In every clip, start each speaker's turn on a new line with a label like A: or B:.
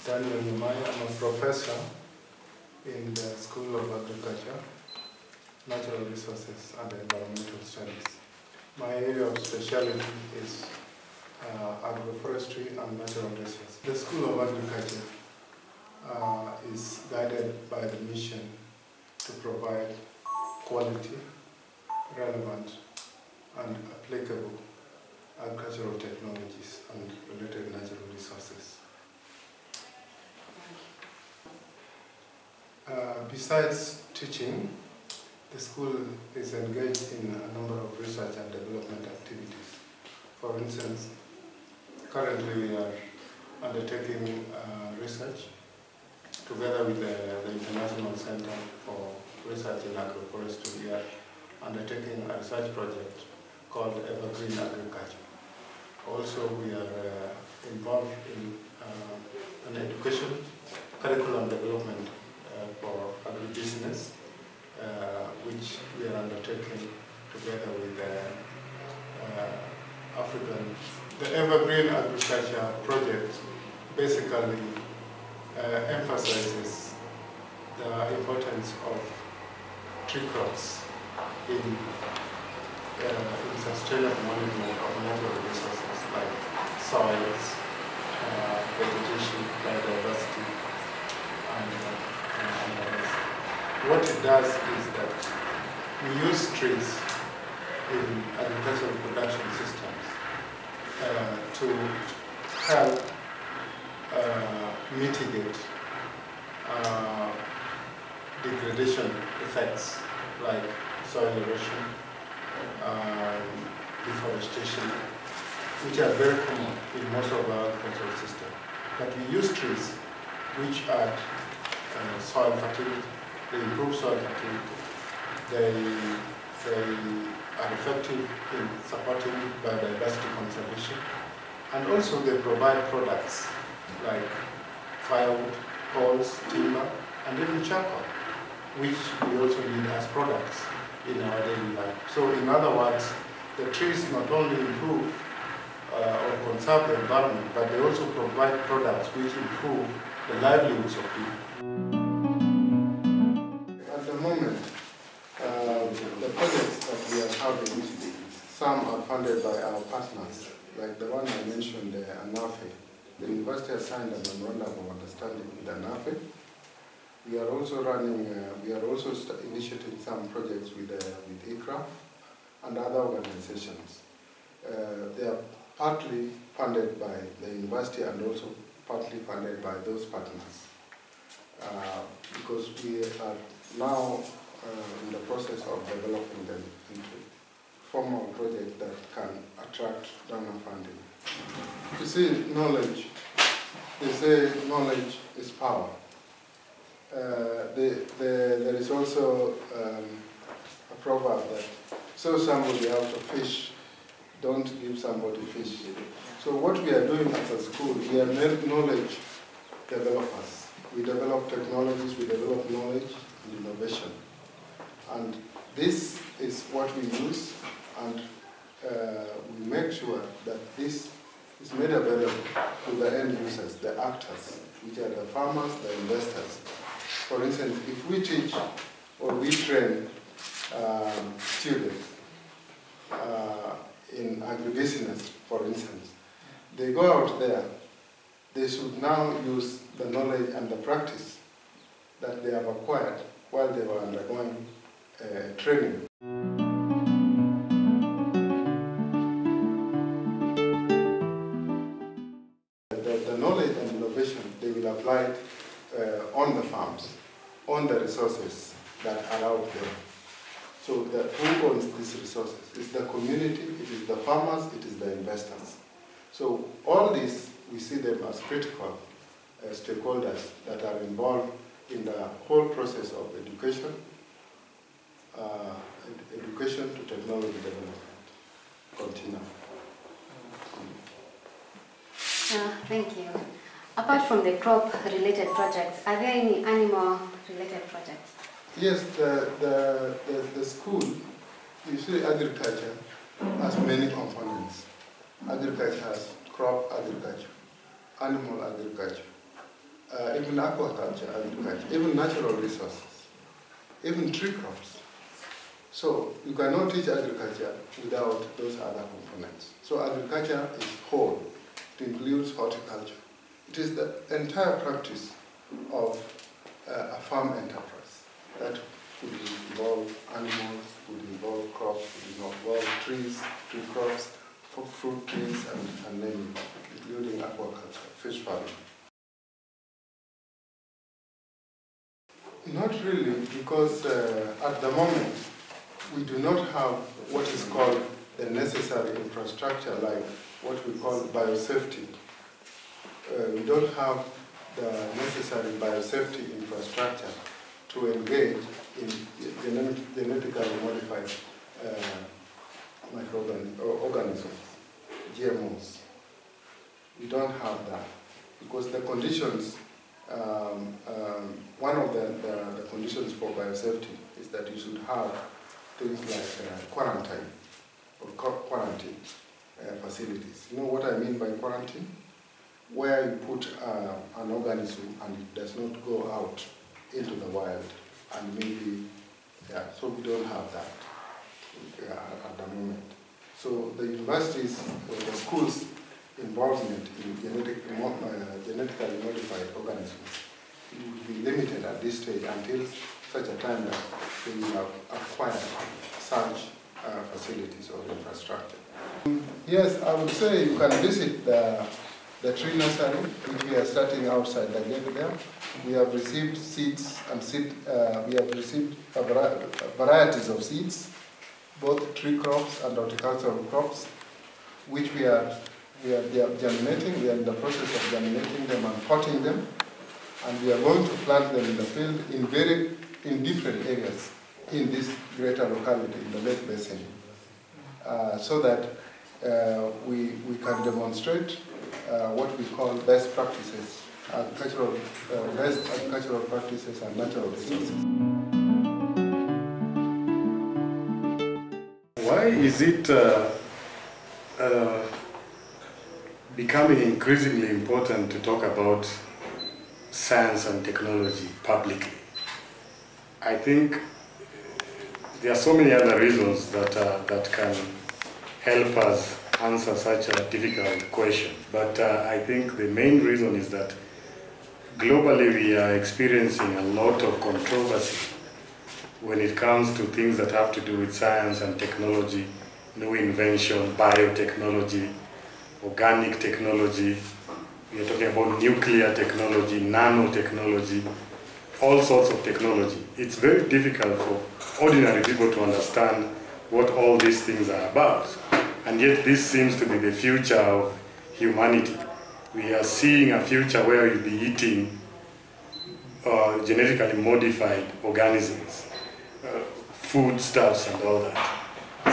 A: Daniel Nyamai. I'm a professor in the School of Agriculture, Natural Resources and Environmental Studies. My area of specialty is agroforestry and natural resources. The School of Agriculture is guided by the mission to provide quality, relevant and applicable agricultural technologies and related natural resources. Besides teaching, the school is engaged in a number of research and development activities. For instance, currently we are undertaking research together with the International Center for Research in Agroforestry. We are undertaking a research project called Evergreen Agriculture. Also, we are involved in an education curriculum development for agribusiness, which we are undertaking together with the Evergreen Agriculture project basically emphasizes the importance of tree crops in sustainable management of natural resources like soils, vegetation, biodiversity, and others. What it does is that we use trees in agricultural production systems to help mitigate degradation effects like soil erosion, deforestation, which are very common in most of our agricultural systems. But we use trees which add soil fertility, they improve soil fertility, they are effective in supporting biodiversity conservation, and also they provide products like firewood, poles, timber, and even charcoal, which we also need as products in our daily life. So in other words, the trees not only improve or conserve the environment, but they also provide products which improve the livelihoods of people. At the moment, the projects that we are having, some are funded by our partners, like the one I mentioned, ANAFE. The university has signed a memorandum of understanding with ANAFE. We are also initiating some projects with ICRAF and other organizations. They are partly funded by the university and also partly funded by those partners. Because we are now in the process of developing them into formal projects that can attract donor funding. You see, knowledge, they say knowledge is power. There is also a proverb that show somebody how to fish, don't give somebody fish. So what we are doing as a school, we are knowledge developers. We develop technologies, we develop knowledge and innovation. And this is what we use, and we make sure that this is made available to the end users, the actors, which are the farmers, the investors. For instance, if we teach or we train students in agribusiness, for instance, they go out there, they should now use the knowledge and the practice that they have acquired while they were undergoing training. The knowledge and innovation, they will apply it on the farms, on the resources that are out there. So who owns these resources? It's the community, it is the farmers, it is the investors. So all these, we see them as critical stakeholders that are involved in the whole process of education, education to technology development continue.
B: Thank you. Apart from the crop-related projects, are there any animal-related projects?
A: Yes, the school, you see agriculture has many components. Agriculture has crop agriculture, animal agriculture, even aquaculture agriculture, even natural resources, even tree crops. So you cannot teach agriculture without those other components. So agriculture is whole. It includes horticulture. It is the entire practice of a farm enterprise that could involve animals, could involve crops, could involve trees, tree crops, fruit trees, and many, including aquaculture, fish farming. Not really, because at the moment we do not have what is called the necessary infrastructure, like what we call biosafety. We don't have the necessary biosafety infrastructure to engage in genetically modified microorganisms, GMOs. We don't have that because the conditions, one of the conditions for biosafety is that you should have things like quarantine facilities. You know what I mean by quarantine? Where you put an organism and it does not go out into the wild, and maybe, yeah, so we don't have that at the moment. So the universities, the schools' involvement in genetically modified organisms will be limited at this stage until such a time that we have acquired such facilities or infrastructure. Yes, I would say you can visit the tree nursery, which we are starting outside the gate there. We have received seeds and we have received varieties of seeds, both tree crops and horticultural crops, which we are germinating. We are in the process of germinating them and potting them, and we are going to plant them in the field in different areas in this greater locality, in the Lake Basin, so that we can demonstrate what we call best practices, best agricultural practices and natural resources.
C: Why is it becoming increasingly important to talk about science and technology publicly? I think there are so many other reasons that can help us answer such a difficult question. But I think the main reason is that globally we are experiencing a lot of controversy when it comes to things that have to do with science and technology, new invention, biotechnology, organic technology. We are talking about nuclear technology, nanotechnology, all sorts of technology. It's very difficult for ordinary people to understand what all these things are about. And yet this seems to be the future of humanity. We are seeing a future where you'll be eating genetically modified organisms, foodstuffs and all that.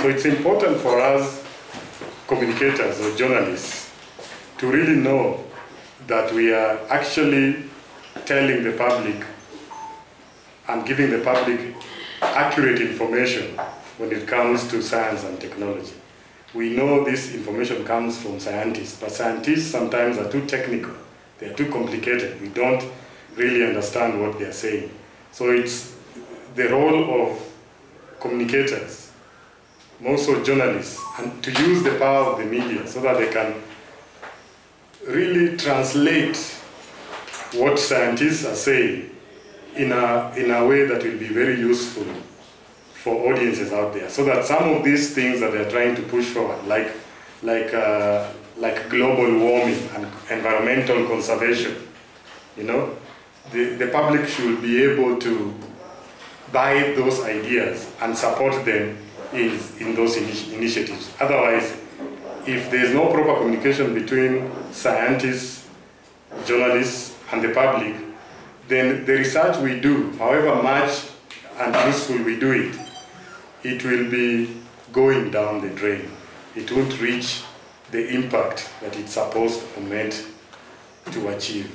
C: So it's important for us communicators or journalists to really know that we are actually telling the public and giving the public accurate information when it comes to science and technology. We know this information comes from scientists, but scientists sometimes are too technical. They are too complicated. We don't really understand what they are saying. So it's the role of communicators, more so journalists, and to use the power of the media so that they can really translate what scientists are saying in a way that will be very useful for audiences out there, so that some of these things that they're trying to push forward, like global warming and environmental conservation, you know, the public should be able to buy those ideas and support them in those initiatives. Otherwise, if there's no proper communication between scientists, journalists, and the public, then the research we do, however much and useful we do it, it will be going down the drain. It won't reach the impact that it's supposed or meant to achieve.